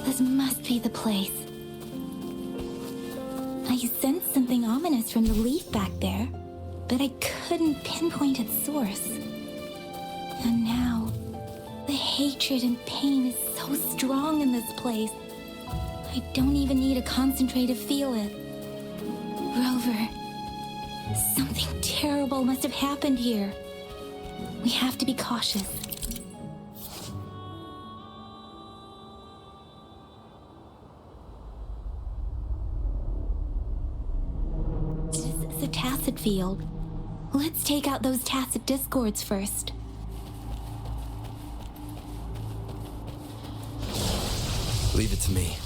This must be the place. I sensed something ominous from the leaf back there, but I couldn't pinpoint its source. And now, the hatred and pain is so strong in this place. I don't even need to concentrate to feel it. Rover, something terrible must have happened here. We have to be cautious. This is a tacit field. Let's take out those tacit discords first. Leave it to me.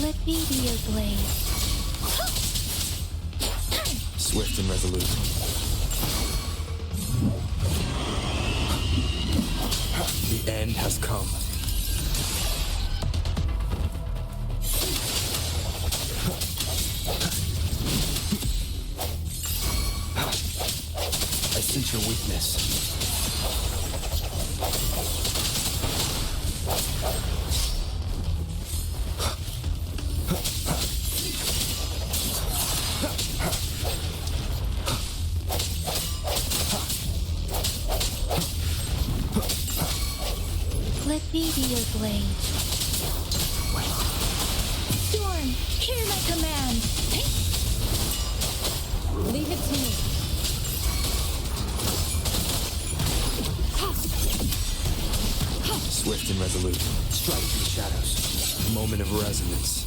Let me be your blade. Swift and resolute. The end has come. I sense your weakness. Let me be your blade. Storm, hear my command. Leave it to me. Swift and resolute. Strike through the shadows. Moment of resonance.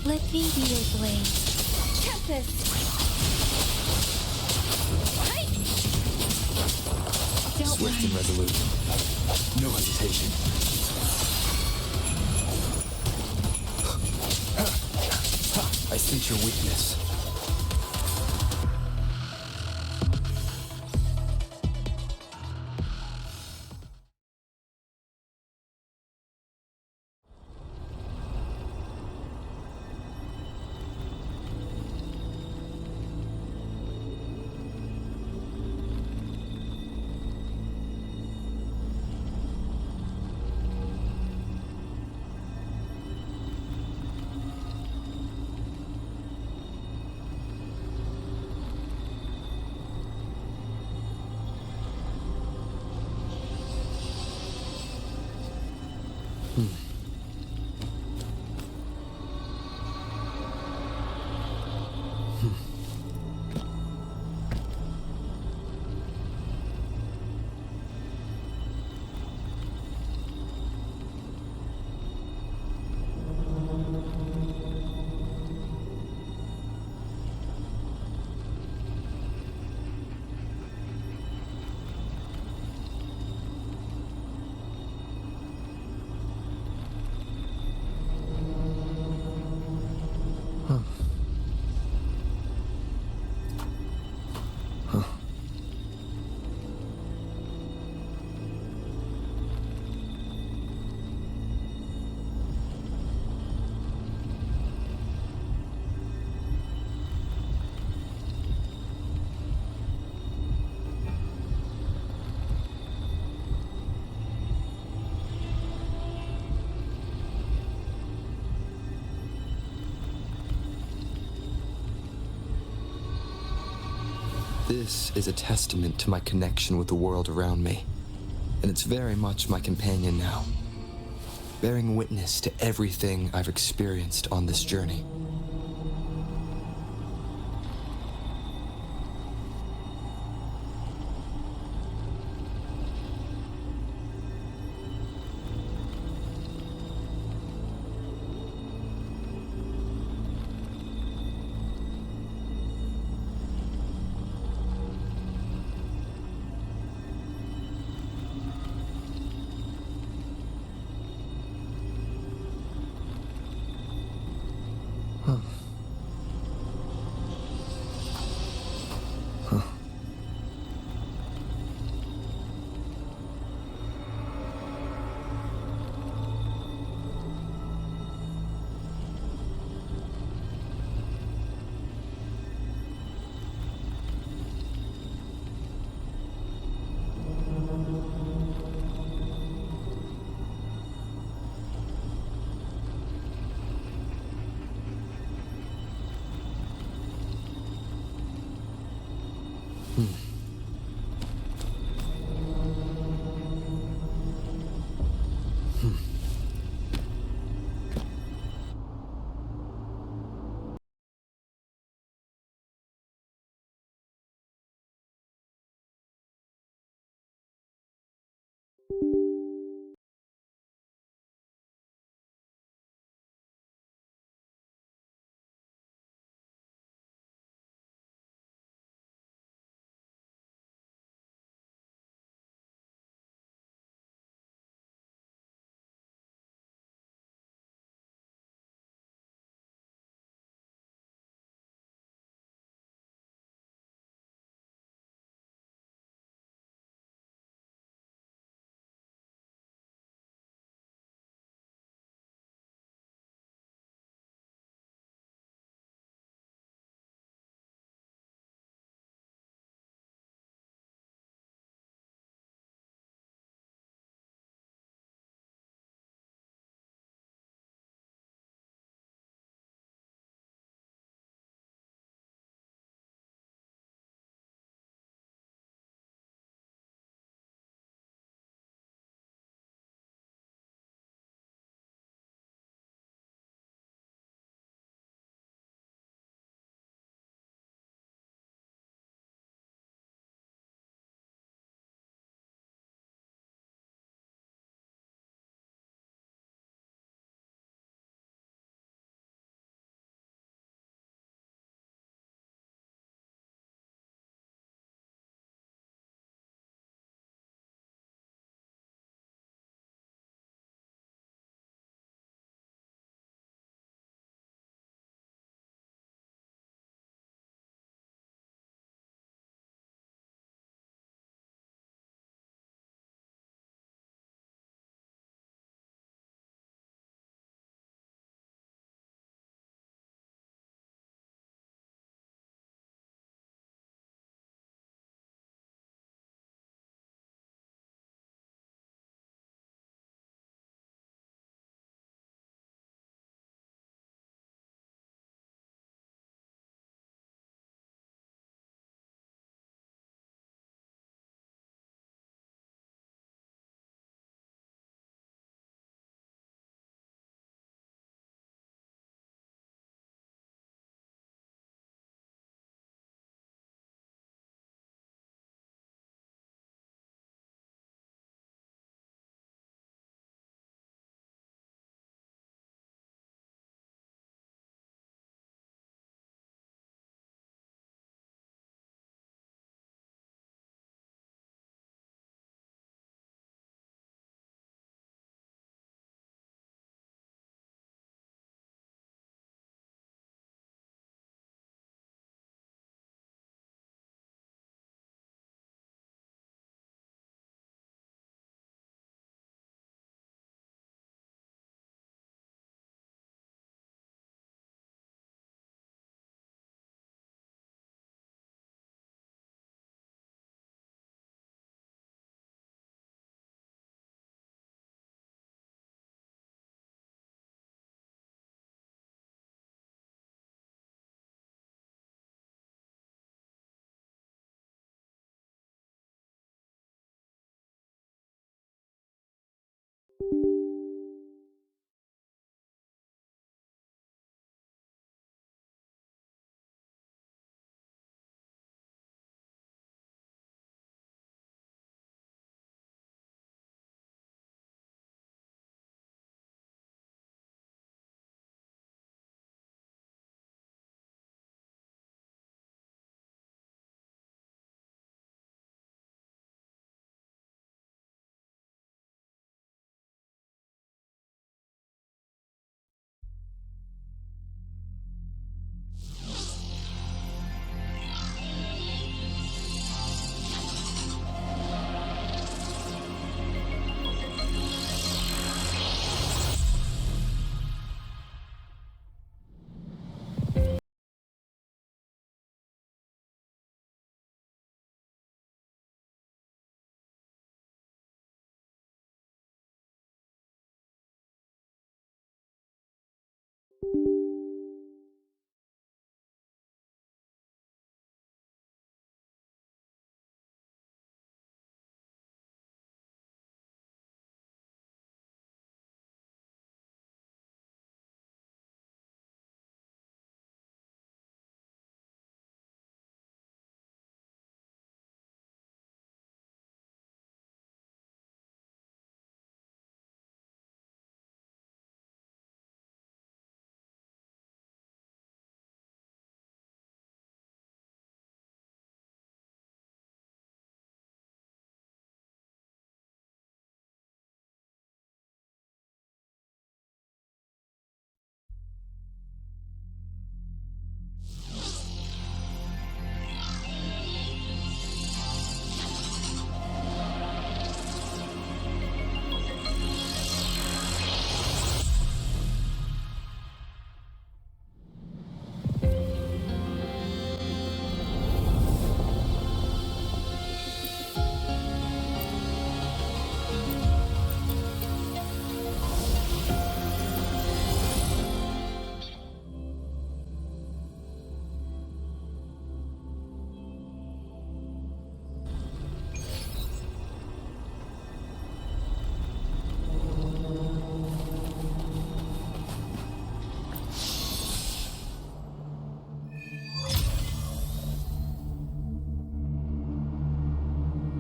Let me be your blade. Tempest. Don't Swift and resolute. No hesitation. I sense your weakness. This is a testament to my connection with the world around me, and it's very much my companion now, bearing witness to everything I've experienced on this journey.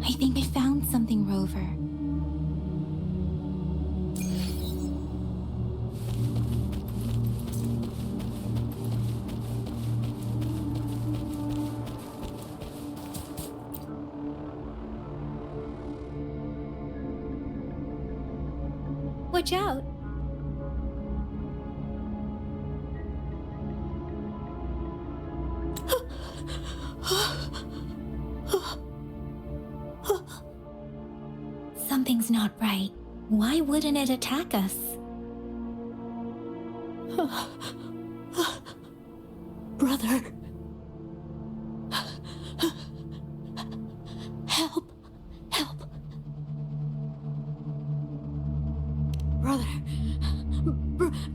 I think I found something, Rover. Watch out! Something's not right. Why wouldn't it attack us? Brother. Help. Help. Brother.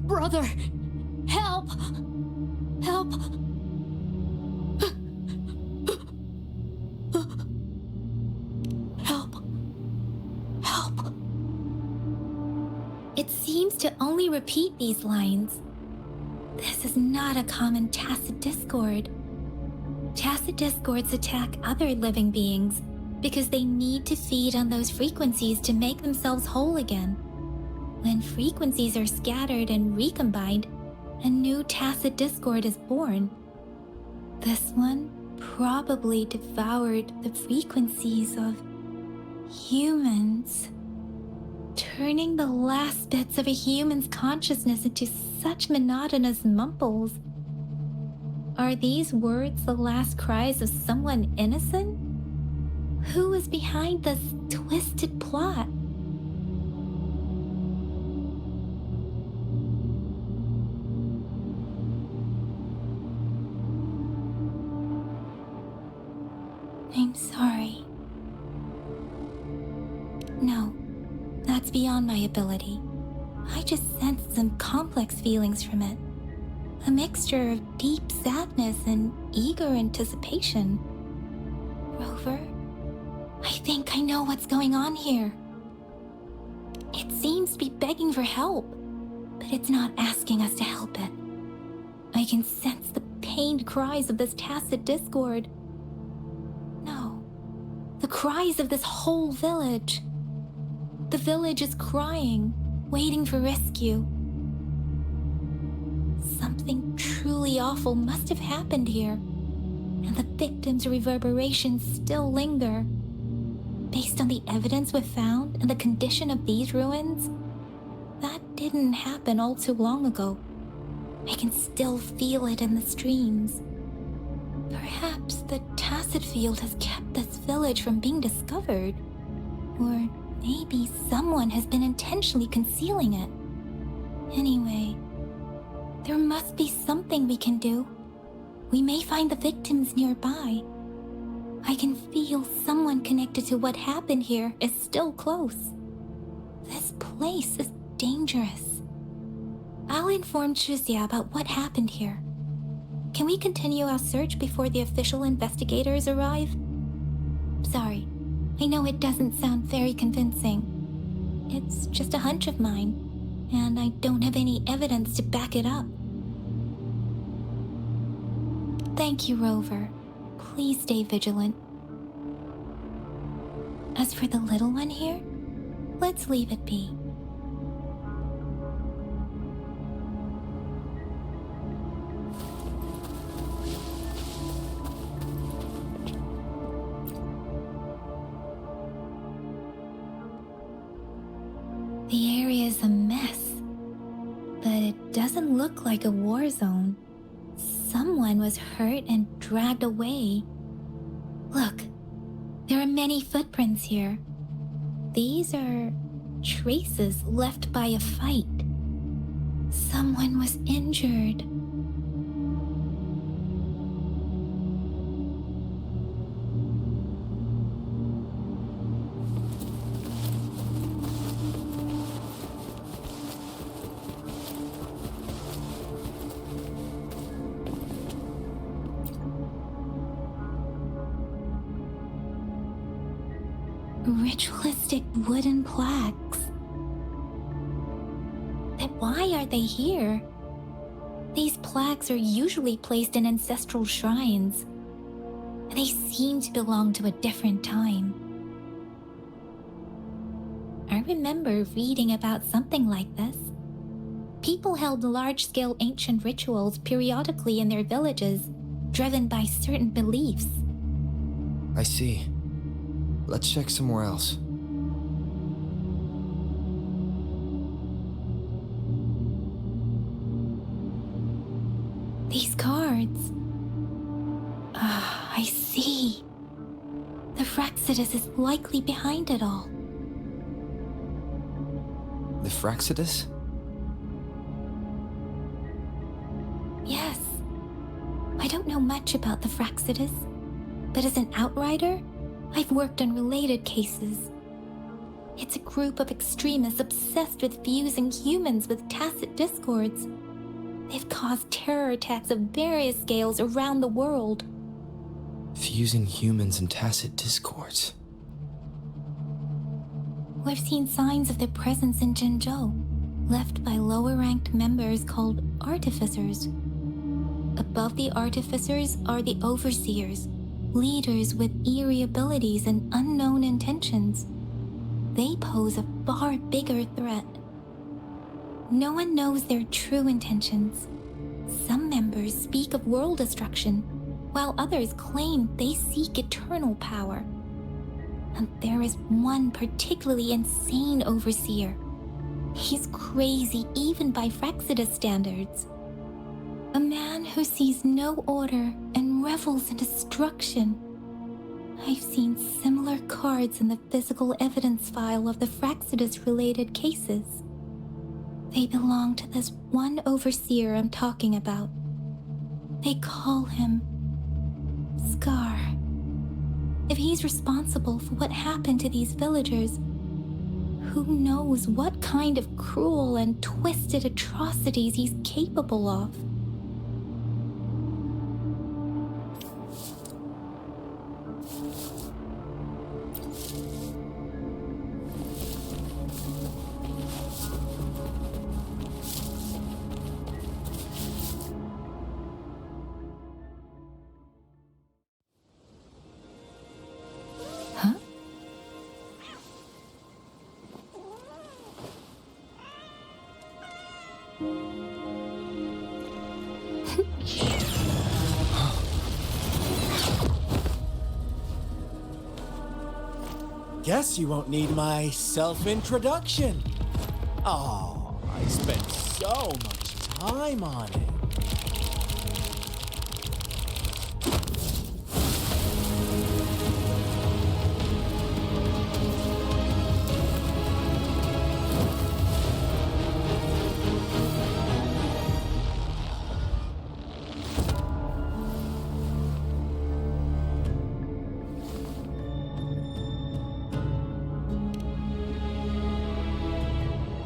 Brother. Help. Help. Help. Help. It seems to only repeat these lines. This is not a common tacit discord. Tacit discords attack other living beings because they need to feed on those frequencies to make themselves whole again. When frequencies are scattered and recombined, a new tacit discord is born. This one probably devoured the frequencies of humans, turning the last bits of a human's consciousness into such monotonous mumbles. Are these words the last cries of someone innocent? Who is behind this twisted plot? I'm sorry. No, that's beyond my ability. I just sensed some complex feelings from it. A mixture of deep sadness and eager anticipation. Rover, I think I know what's going on here. It seems to be begging for help, but it's not asking us to help it. I can sense the pained cries of this tacit discord. No, the cries of this whole village. The village is crying, waiting for rescue. Something truly awful must have happened here, and the victims' reverberations still linger. Based on the evidence we've found and the condition of these ruins, that didn't happen all too long ago. I can still feel it in the streams. Perhaps the tacit field has kept this village from being discovered. Or maybe someone has been intentionally concealing it. Anyway, there must be something we can do. We may find the victims nearby. I can feel someone connected to what happened here is still close. This place is dangerous. I'll inform Chuzia about what happened here. Can we continue our search before the official investigators arrive? Sorry, I know it doesn't sound very convincing. It's just a hunch of mine, and I don't have any evidence to back it up. Thank you, Rover. Please stay vigilant. As for the little one here, let's leave it be. The area is a mess, but it doesn't look like a war zone. Someone was hurt and dragged away. Look, there are many footprints here. These are traces left by a fight. Someone was injured. Ritualistic wooden plaques. Then why are they here? These plaques are usually placed in ancestral shrines. They seem to belong to a different time. I remember reading about something like this. People held large-scale ancient rituals periodically in their villages, driven by certain beliefs. I see. Let's check somewhere else. These cards. I see. The Fraxidus is likely behind it all. The Fraxidus? Yes. I don't know much about the Fraxidus, but as an outrider, I've worked on related cases. It's a group of extremists obsessed with fusing humans with tacit discords. They've caused terror attacks of various scales around the world. Fusing humans and tacit discords. We've seen signs of their presence in Jinzhou, left by lower-ranked members called artificers. Above the artificers are the overseers, leaders with eerie abilities and unknown intentions. They pose a far bigger threat. No one knows their true intentions. Some members speak of world destruction, while others claim they seek eternal power. And there is one particularly insane overseer. He's crazy even by Fraxidus standards. A man who sees no order and revels in destruction. I've seen similar cards in the physical evidence file of the Fraxidus-related cases. They belong to this one overseer I'm talking about. They call him Scar. If he's responsible for what happened to these villagers, who knows what kind of cruel and twisted atrocities he's capable of? guess you won't need my self-introduction. Oh, I spent so much time on it.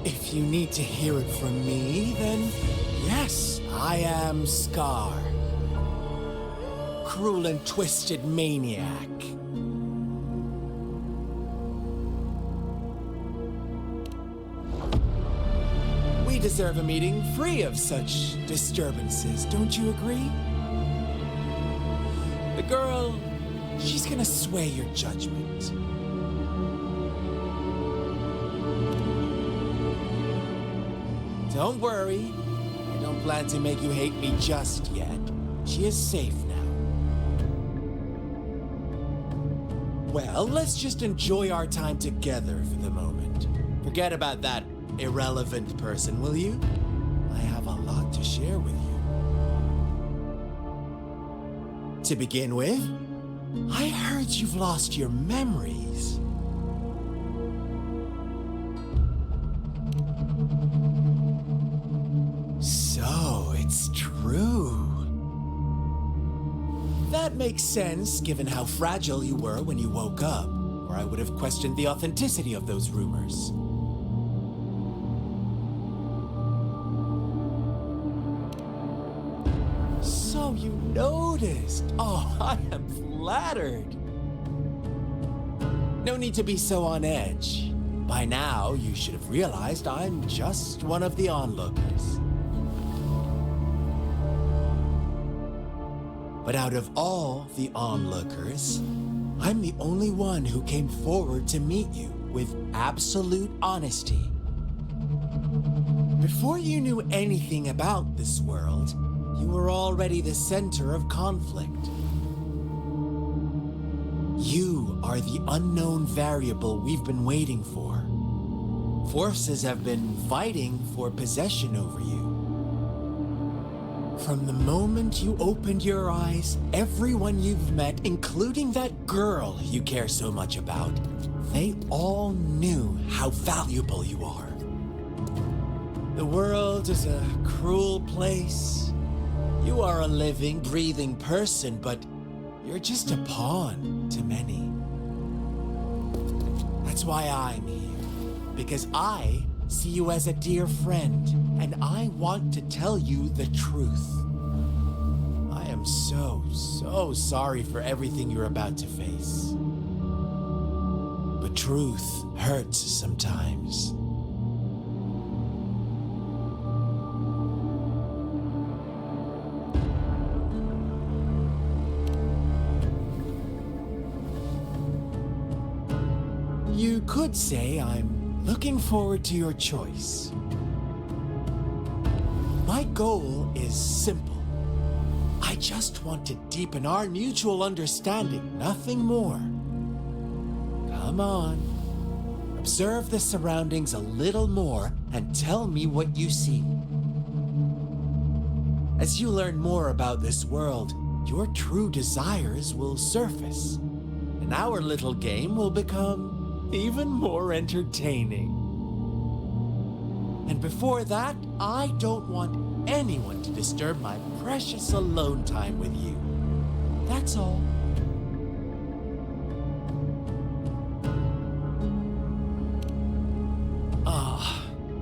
If you need to hear it from me, then yes, I am Scar. Cruel and twisted maniac. We deserve a meeting free of such disturbances, don't you agree? The girl, she's gonna sway your judgment. Don't worry, I don't plan to make you hate me just yet. She is safe now. Well, let's just enjoy our time together for the moment. Forget about that irrelevant person, will you? I have a lot to share with you. To begin with, I heard you've lost your memories. So, it's true. That makes sense, given how fragile you were when you woke up, or I would have questioned the authenticity of those rumors. So you noticed. Oh, I am flattered. No need to be so on edge. By now, you should have realized I'm just one of the onlookers. But out of all the onlookers, I'm the only one who came forward to meet you with absolute honesty. Before you knew anything about this world, you were already the center of conflict. You are the unknown variable we've been waiting for. Forces have been fighting for possession over you. From the moment you opened your eyes, everyone you've met, including that girl you care so much about, they all knew how valuable you are. The world is a cruel place. You are a living, breathing person, but you're just a pawn to many. That's why I'm here, because I see you as a dear friend, and I want to tell you the truth. I am so sorry for everything you're about to face. But truth hurts sometimes. You could say I'm looking forward to your choice. My goal is simple. I just want to deepen our mutual understanding, nothing more. Come on. Observe the surroundings a little more and tell me what you see. As you learn more about this world, your true desires will surface, and our little game will become even more entertaining. And before that, I don't want anyone to disturb my precious alone time with you. That's all.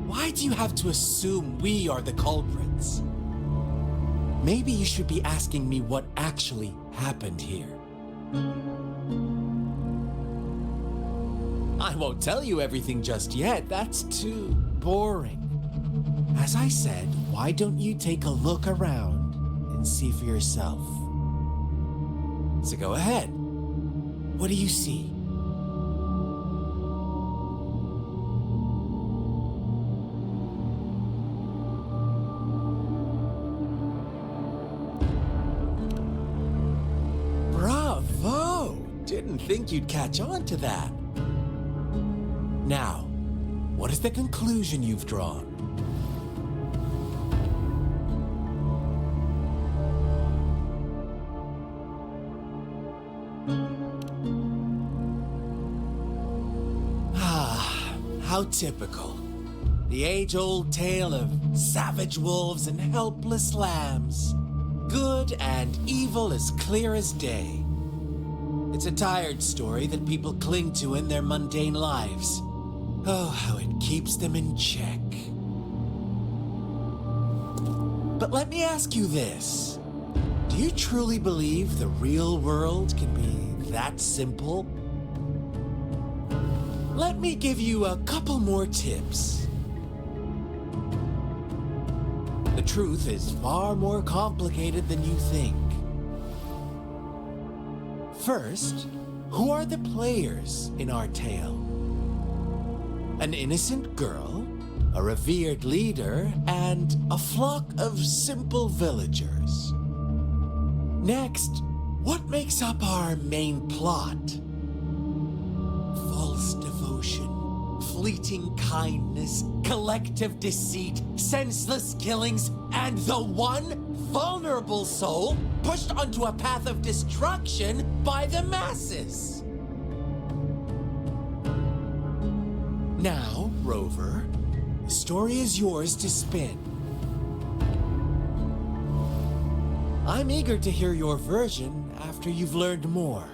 Why do you have to assume we are the culprits? Maybe you should be asking me what actually happened here. I won't tell you everything just yet. That's too boring. As I said, why don't you take a look around and see for yourself? So go ahead. What do you see? Bravo! Didn't think you'd catch on to that. Now, what is the conclusion you've drawn? Ah, how typical. The age-old tale of savage wolves and helpless lambs. Good and evil as clear as day. It's a tired story that people cling to in their mundane lives. Oh, how it keeps them in check. But let me ask you this. Do you truly believe the real world can be that simple? Let me give you a couple more tips. The truth is far more complicated than you think. First, who are the players in our tale? An innocent girl, a revered leader, and a flock of simple villagers. Next, what makes up our main plot? False devotion, fleeting kindness, collective deceit, senseless killings, and the one vulnerable soul pushed onto a path of destruction by the masses. Now, Rover, the story is yours to spin. I'm eager to hear your version after you've learned more.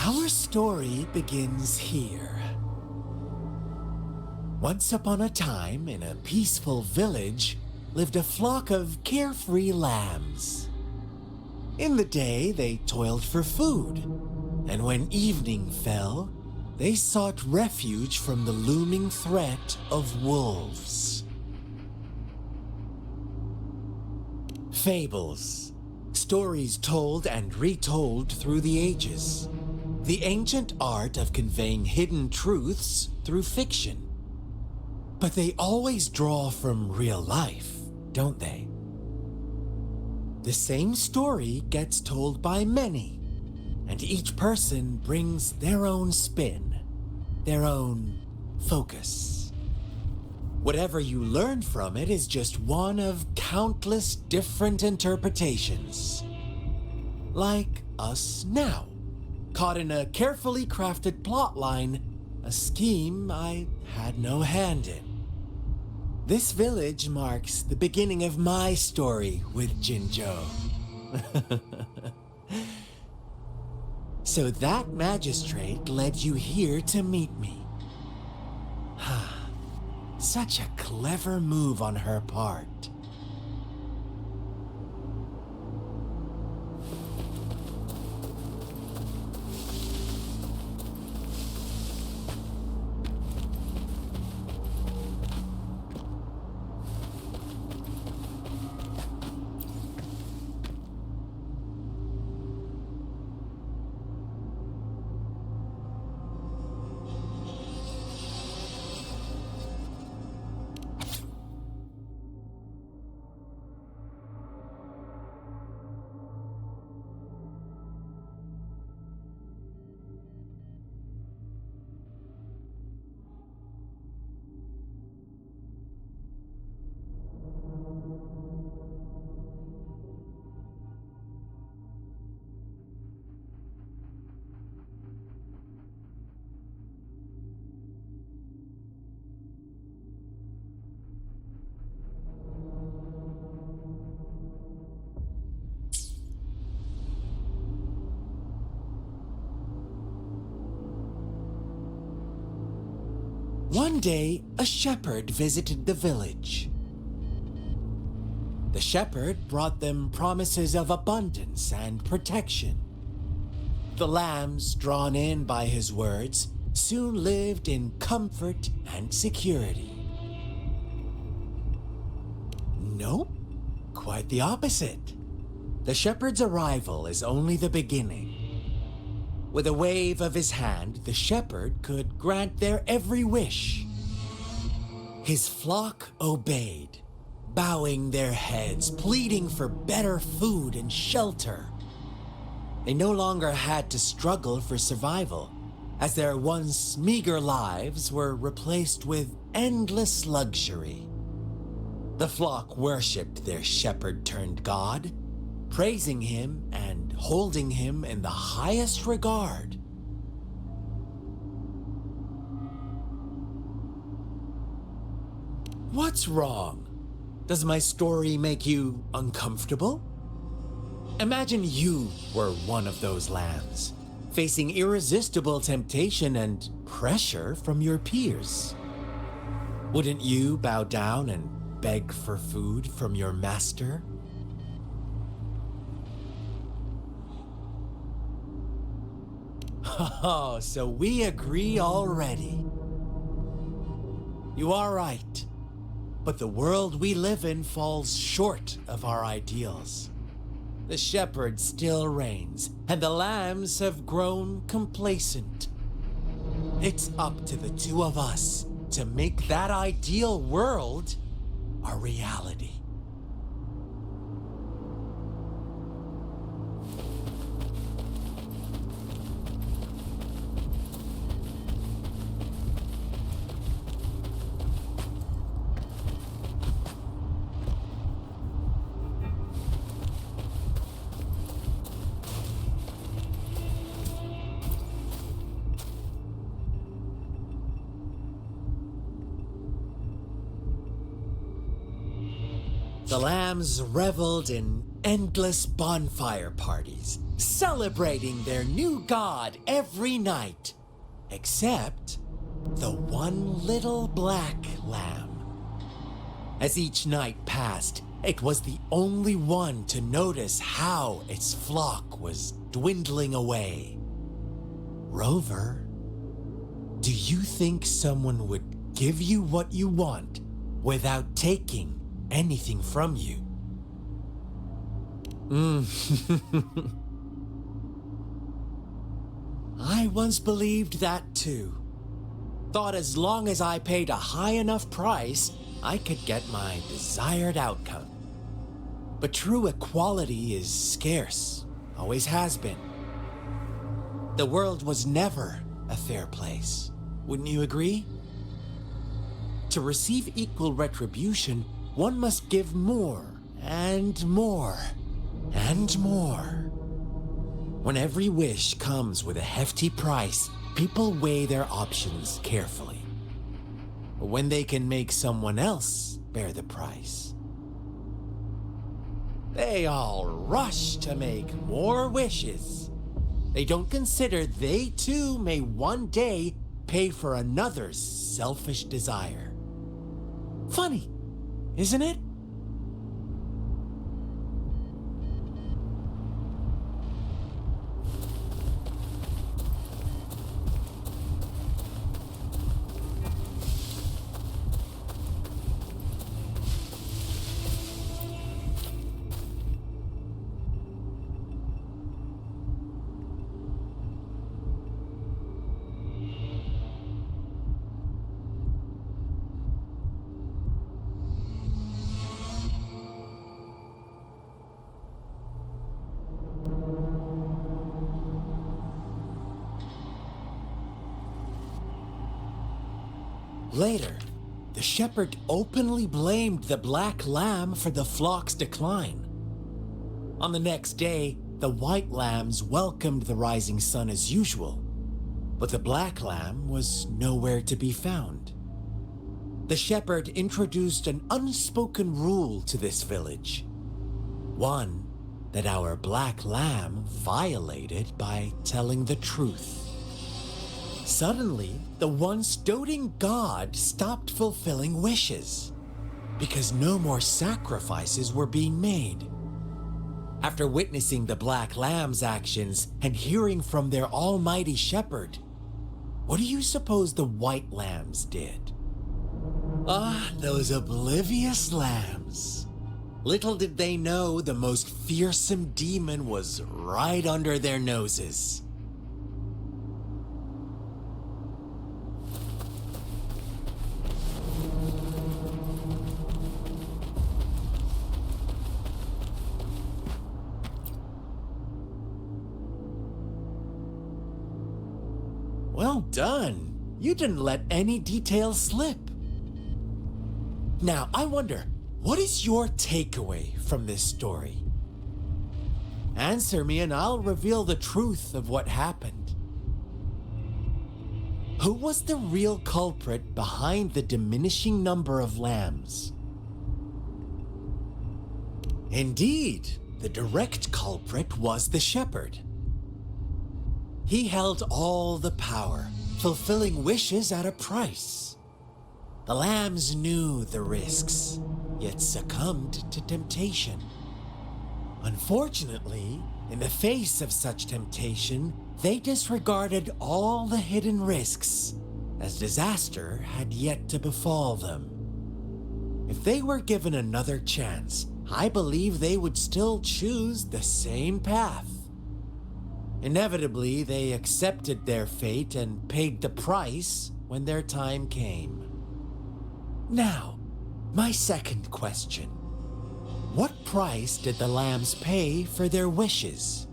Our story begins here. Once upon a time, in a peaceful village, lived a flock of carefree lambs. In the day, they toiled for food, and when evening fell, they sought refuge from the looming threat of wolves. Fables, stories told and retold through the ages. The ancient art of conveying hidden truths through fiction. But they always draw from real life, don't they? The same story gets told by many, and each person brings their own spin, their own focus. Whatever you learn from it is just one of countless different interpretations. Like us now. Caught in a carefully crafted plotline, a scheme I had no hand in. This village marks the beginning of my story with Jinzhou. So that magistrate led you here to meet me. Such a clever move on her part. One day, a shepherd visited the village. The shepherd brought them promises of abundance and protection. The lambs, drawn in by his words, soon lived in comfort and security. Nope, quite the opposite. The shepherd's arrival is only the beginning. With a wave of his hand, the shepherd could grant their every wish. His flock obeyed, bowing their heads, pleading for better food and shelter. They no longer had to struggle for survival, as their once meager lives were replaced with endless luxury. The flock worshipped their shepherd-turned-god, praising him and holding him in the highest regard. What's wrong? Does my story make you uncomfortable? Imagine you were one of those lambs, facing irresistible temptation and pressure from your peers. Wouldn't you bow down and beg for food from your master? Oh, so we agree already. You are right, but the world we live in falls short of our ideals. The shepherd still reigns, and the lambs have grown complacent. It's up to the two of us to make that ideal world a reality. The lambs reveled in endless bonfire parties, celebrating their new god every night, except the one little black lamb. As each night passed, it was the only one to notice how its flock was dwindling away. Rover, do you think someone would give you what you want without taking anything from you? I once believed that too. Thought as long as I paid a high enough price, I could get my desired outcome. But true equality is scarce, always has been. The world was never a fair place, wouldn't you agree? To receive equal retribution, one must give more and more and more. When every wish comes with a hefty price, people weigh their options carefully. But when they can make someone else bear the price, they all rush to make more wishes. They don't consider they too may one day pay for another's selfish desire. Funny, isn't it? Later, the shepherd openly blamed the black lamb for the flock's decline. On the next day, the white lambs welcomed the rising sun as usual, but the black lamb was nowhere to be found. The shepherd introduced an unspoken rule to this village, one that our black lamb violated by telling the truth. Suddenly, the once doting god stopped fulfilling wishes because no more sacrifices were being made. After witnessing the Black Lamb's actions and hearing from their almighty shepherd, what do you suppose the White Lambs did? Ah, those oblivious lambs. Little did they know the most fearsome demon was right under their noses. Well done. You didn't let any details slip. Now, I wonder, what is your takeaway from this story? Answer me and I'll reveal the truth of what happened. Who was the real culprit behind the diminishing number of lambs? Indeed, the direct culprit was the shepherd. He held all the power, fulfilling wishes at a price. The lambs knew the risks, yet succumbed to temptation. Unfortunately, in the face of such temptation, they disregarded all the hidden risks, as disaster had yet to befall them. If they were given another chance, I believe they would still choose the same path. Inevitably, they accepted their fate and paid the price when their time came. Now, my second question. What price did the lambs pay for their wishes?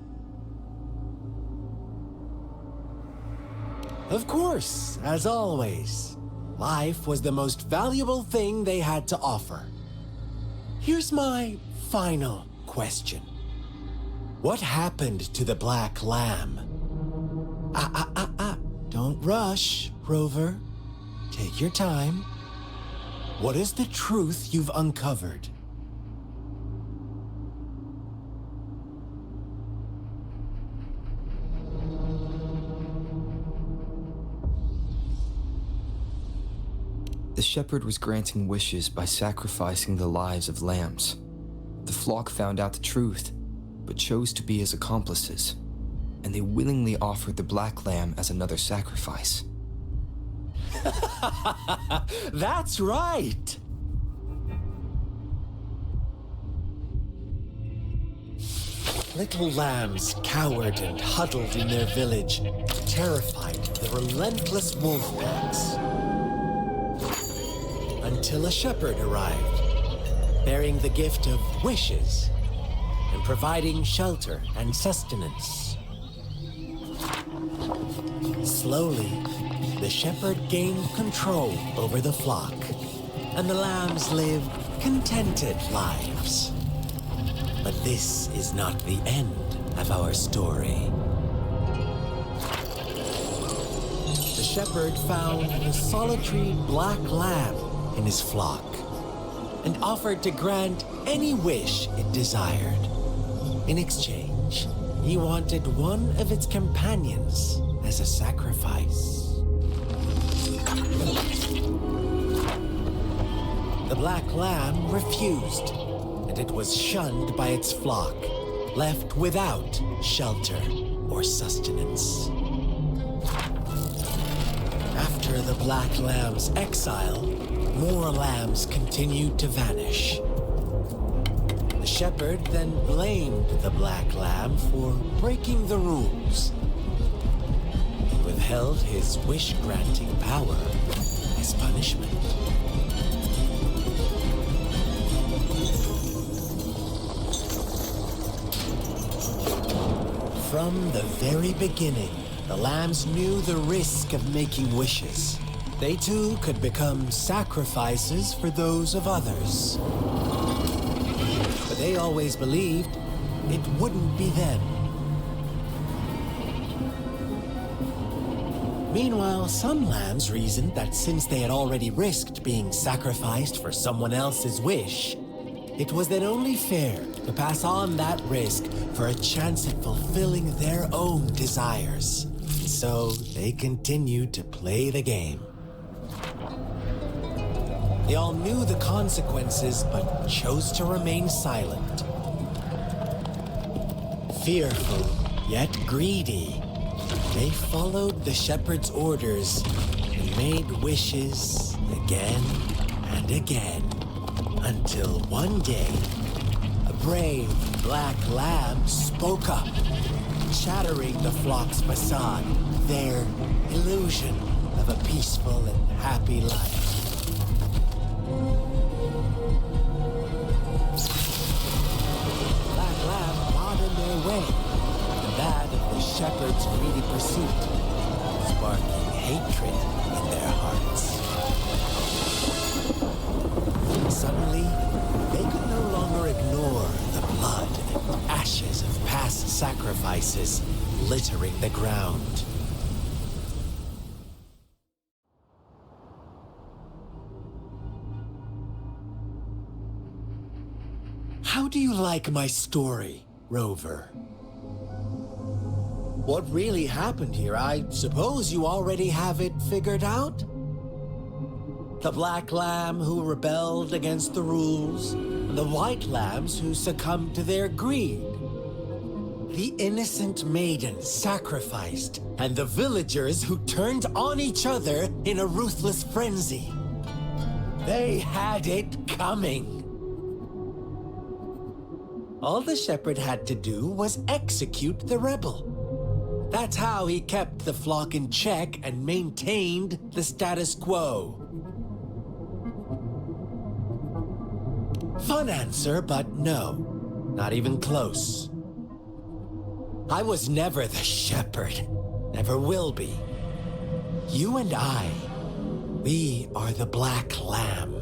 Of course, as always, life was the most valuable thing they had to offer. Here's my final question. What happened to the Black Lamb? Don't rush, Rover. Take your time. What is the truth you've uncovered? The shepherd was granting wishes by sacrificing the lives of lambs. The flock found out the truth, but chose to be his accomplices, and they willingly offered the Black Lamb as another sacrifice. That's right! Little lambs cowered and huddled in their village, terrified of the relentless wolf packs. Until a shepherd arrived, bearing the gift of wishes and providing shelter and sustenance. Slowly, the shepherd gained control over the flock, and the lambs lived contented lives. But this is not the end of our story. The shepherd found a solitary black lamb in his flock and offered to grant any wish it desired. In exchange, he wanted one of its companions as a sacrifice. The black lamb refused, and it was shunned by its flock, left without shelter or sustenance. After the black lamb's exile, more lambs continued to vanish. The shepherd then blamed the black lamb for breaking the rules. He withheld his wish-granting power as punishment. From the very beginning, the lambs knew the risk of making wishes. They too could become sacrifices for those of others. But they always believed it wouldn't be them. Meanwhile, some lambs reasoned that since they had already risked being sacrificed for someone else's wish, it was then only fair to pass on that risk for a chance at fulfilling their own desires. So they continued to play the game. They all knew the consequences, but chose to remain silent. Fearful, yet greedy, they followed the shepherd's orders and made wishes again and again, until one day, a brave black lamb spoke up, shattering the flock's facade, their illusion of a peaceful and happy life. Black lamb got in their way, and that of the shepherd's greedy pursuit, sparking hatred in their hearts. Suddenly, they could no longer ignore the blood and ashes of past sacrifices littering the ground. How do you like my story, Rover? What really happened here? I suppose you already have it figured out? The black lamb who rebelled against the rules, and the white lambs who succumbed to their greed. The innocent maiden sacrificed, and the villagers who turned on each other in a ruthless frenzy. They had it coming. All the shepherd had to do was execute the rebel. That's how he kept the flock in check and maintained the status quo. Fun answer, but no, not even close. I was never the shepherd, never will be. You and I, we are the black lamb,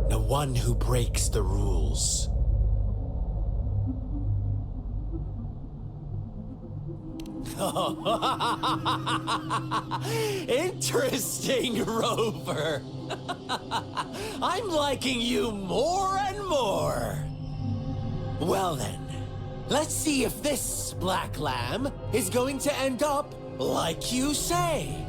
the one who breaks the rules. Interesting, Rover. I'm liking you more and more. Well then, let's see if this black lamb is going to end up like you say.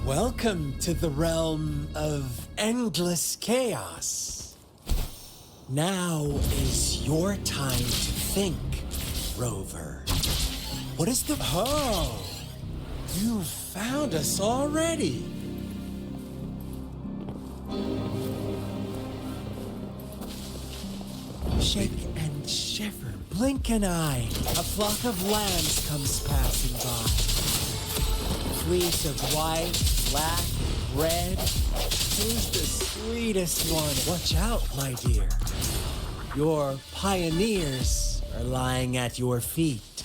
Welcome to the realm of endless chaos. Now is your time to think, Rover. What is the... Oh, you found us already. Shake and shiver, blink an eye. A flock of lambs comes passing by. Fleece of white, black, red. Who's the sweetest one? Watch out, my dear. Your pioneers are lying at your feet.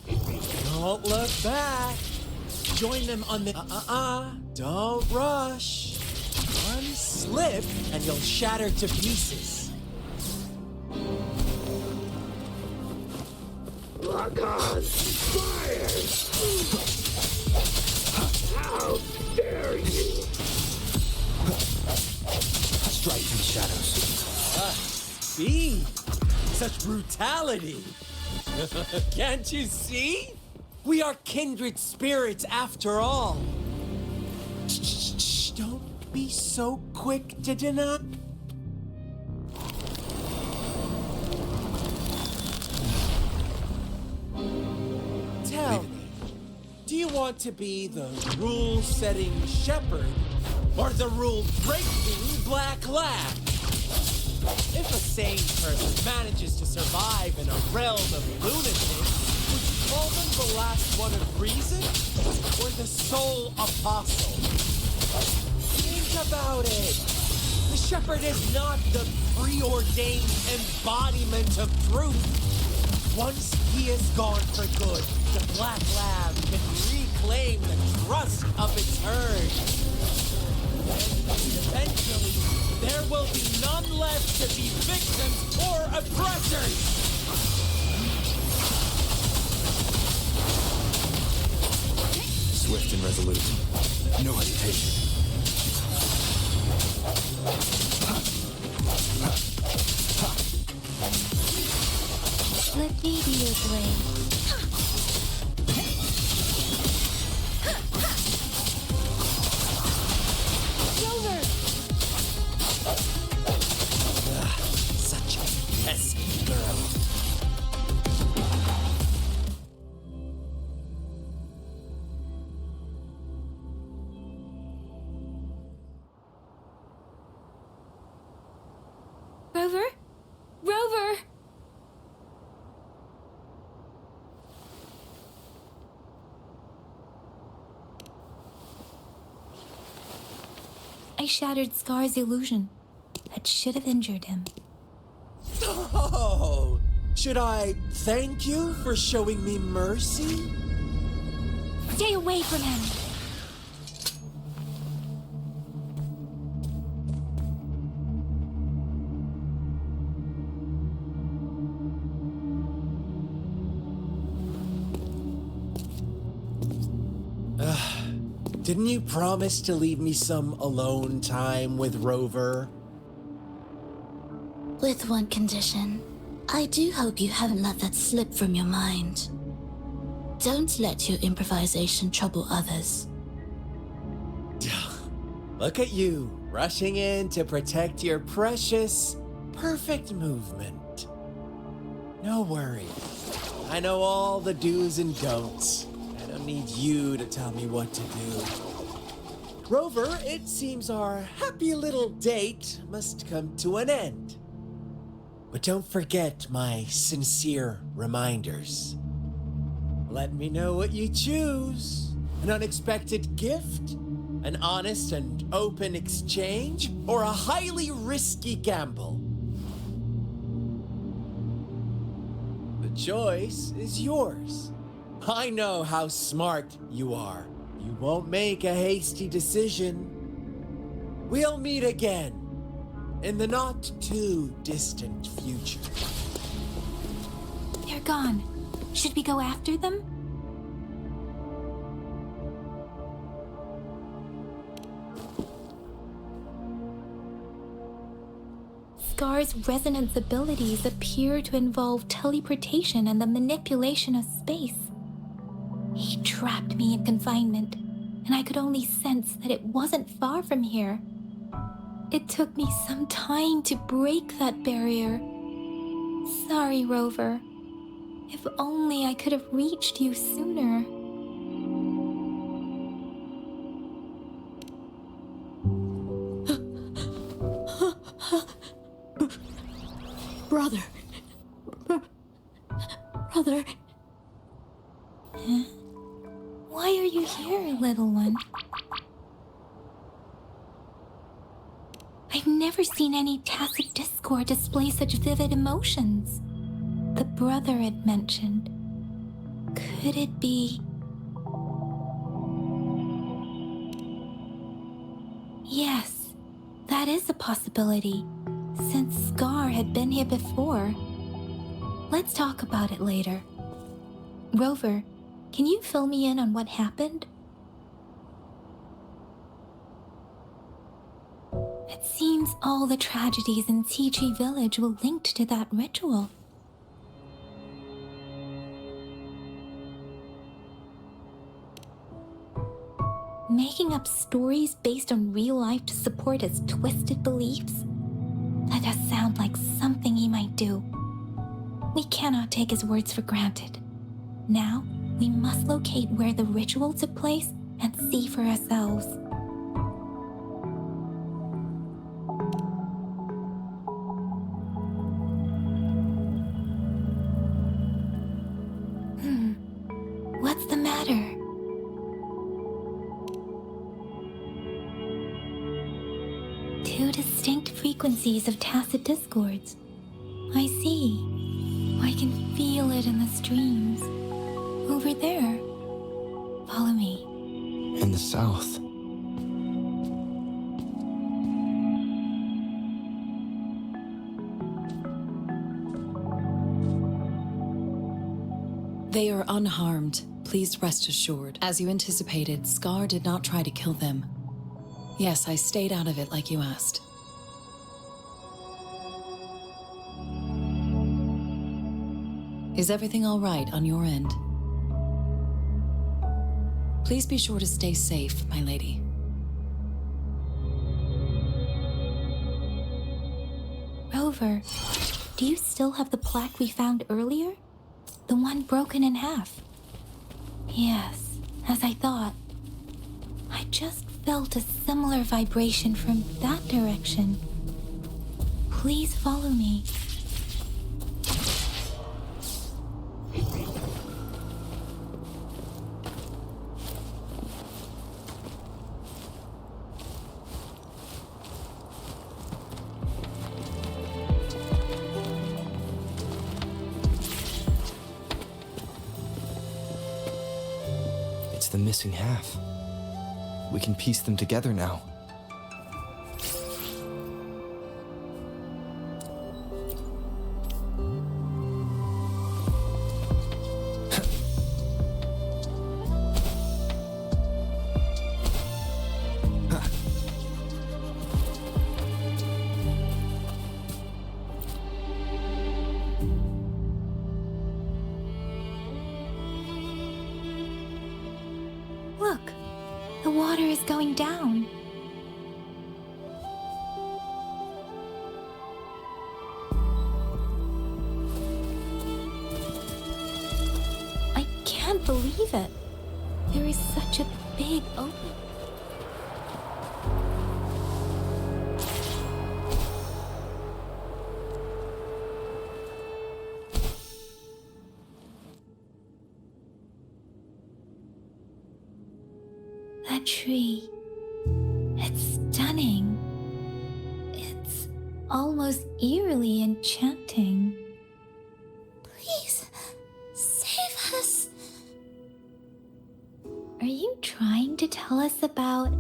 Don't look back. Join them on the... Don't rush. One slip and you'll shatter to pieces. Lock on! Fire! How dare you! Strike from the shadows. Speed! Such brutality! Can't you see? We are kindred spirits after all. Shh, don't be so quick to deny. Tell me, do you want to be the rule-setting shepherd or the rule-breaking black lamb? If a sane person manages to survive in a realm of lunatics, would you call them the last one of reason or the sole apostle? Think about it. The shepherd is not the preordained embodiment of truth. Once he is gone for good, the black lamb can reclaim the trust of its herd. And eventually, there will be none left to be victims or oppressors! Swift and resolute. No hesitation. Let me be your blade. Rover! Such a pesky girl. Rover? Rover! I shattered Scar's illusion. That should have injured him. Oh, should I thank you for showing me mercy? Stay away from him! Didn't you promise to leave me some alone time with Rover? With one condition. I do hope you haven't let that slip from your mind. Don't let your improvisation trouble others. Look at you, rushing in to protect your precious, perfect movement. No worries. I know all the do's and don'ts. I don't need you to tell me what to do. Rover, it seems our happy little date must come to an end. But don't forget my sincere reminders. Let me know what you choose. An unexpected gift? An honest and open exchange? Or a highly risky gamble? The choice is yours. I know how smart you are. You won't make a hasty decision. We'll meet again in the not too distant future. They're gone. Should we go after them? Scar's resonance abilities appear to involve teleportation and the manipulation of space. He trapped me in confinement, and I could only sense that it wasn't far from here. It took me some time to break that barrier. Sorry, Rover. If only I could have reached you sooner. Brother. Brother. Huh? Why are you here, little one? I've never seen any tacit discord display such vivid emotions. The brother had mentioned. Could it be... Yes, that is a possibility, since Scar had been here before. Let's talk about it later. Rover, can you fill me in on what happened? It seems all the tragedies in Tea Village were linked to that ritual. Making up stories based on real life to support his twisted beliefs? That does sound like something he might do. We cannot take his words for granted. Now, we must locate where the ritual took place and see for ourselves. What's the matter? Two distinct frequencies of tacit discords. I see. I can feel it in the streams. Over there. Follow me. In the south. They are unharmed. Please rest assured. As you anticipated, Scar did not try to kill them. Yes, I stayed out of it like you asked. Is everything all right on your end? Please be sure to stay safe, my lady. Rover, do you still have the plaque we found earlier? The one broken in half? Yes, as I thought. I just felt a similar vibration from that direction. Please follow me. It's the missing half. We can piece them together now. Look, the water is going down. I can't believe it. There is such a big opening. That tree. It's stunning. It's almost eerily enchanting. Please, save us. Are you trying to tell us about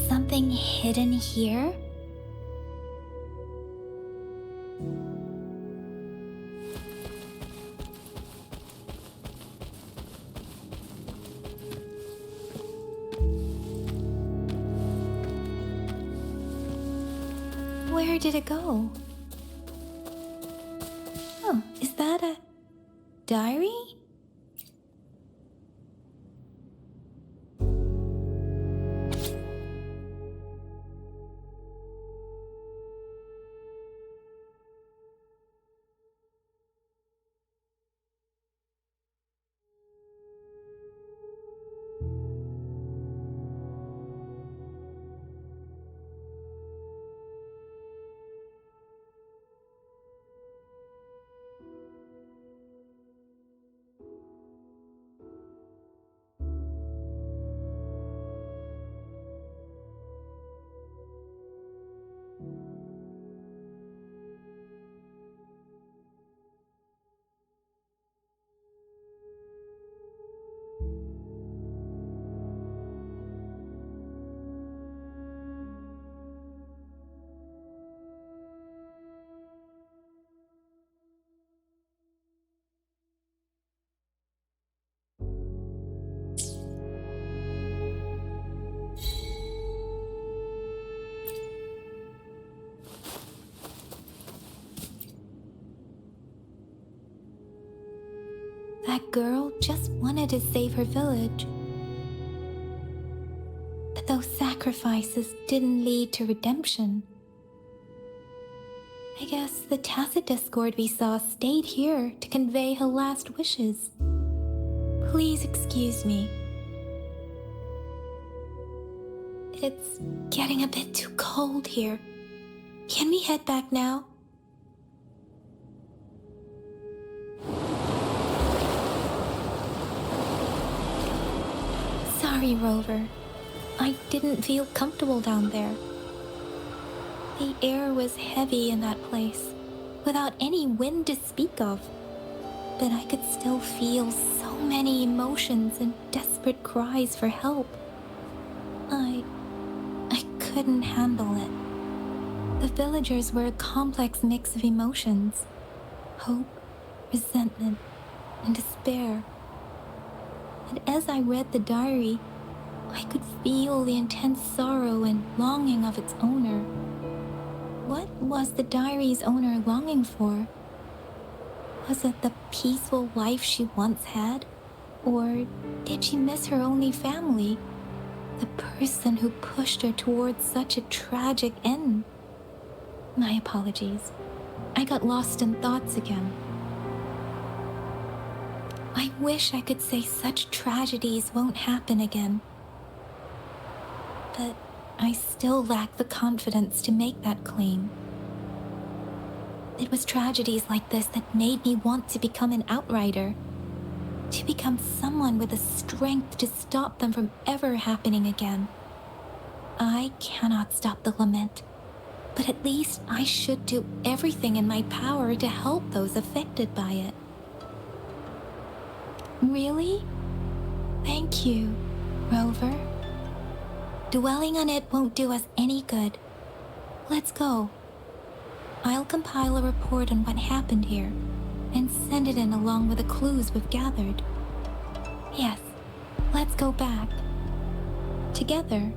something hidden here? Where did it go? Oh, is that a diary? That girl just wanted to save her village. But those sacrifices didn't lead to redemption. I guess the tacit discord we saw stayed here to convey her last wishes. Please excuse me. It's getting a bit too cold here. Can we head back now? Sorry, Rover. I didn't feel comfortable down there. The air was heavy in that place, without any wind to speak of. But I could still feel so many emotions and desperate cries for help. I couldn't handle it. The villagers were a complex mix of emotions. Hope, resentment, and despair. And as I read the diary, I could feel the intense sorrow and longing of its owner. What was the diary's owner longing for? Was it the peaceful life she once had? Or did she miss her only family? The person who pushed her towards such a tragic end? My apologies. I got lost in thoughts again. I wish I could say such tragedies won't happen again. But I still lack the confidence to make that claim. It was tragedies like this that made me want to become an outrider. To become someone with the strength to stop them from ever happening again. I cannot stop the lament, but at least I should do everything in my power to help those affected by it. Really? Thank you, Rover. Dwelling on it won't do us any good. Let's go. I'll compile a report on what happened here and send it in along with the clues we've gathered. Yes, let's go back. Together,